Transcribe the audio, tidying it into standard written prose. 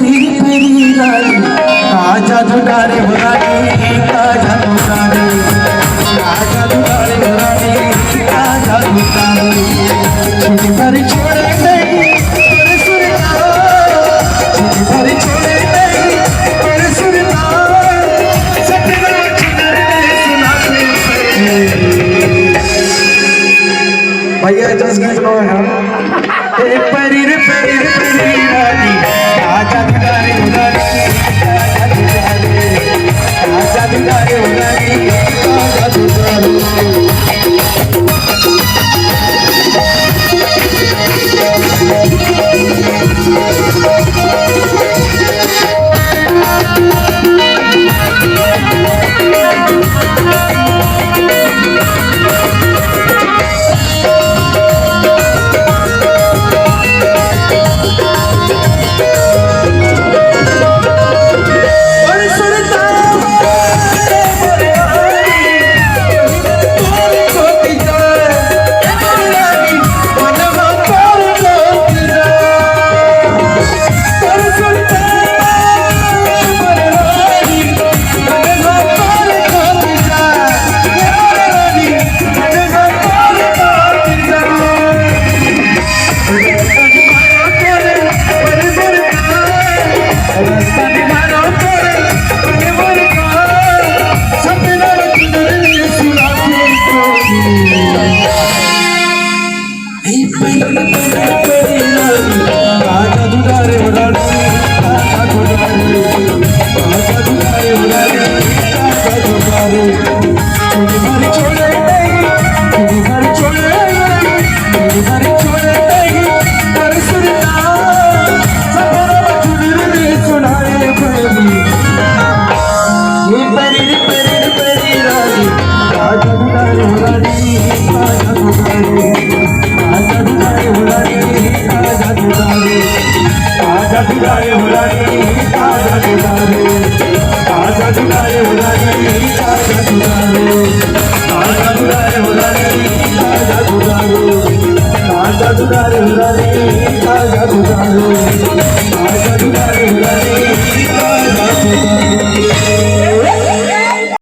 peri peri रानी का जादू डाले हो रानी का जादू डाले का जादू डाले हो रानी का जादू डाले छोटी भरी छोड़े नहीं तेरे सुरता छोटी भरी छोड़े नहीं तेरे सुरता सपने सुनाते भैया जस गीत नो है ए परी रे परी रे परी रानी आजा दुलारे उलारी आजा दुलारे उलारी आजा दुलारे दुलारे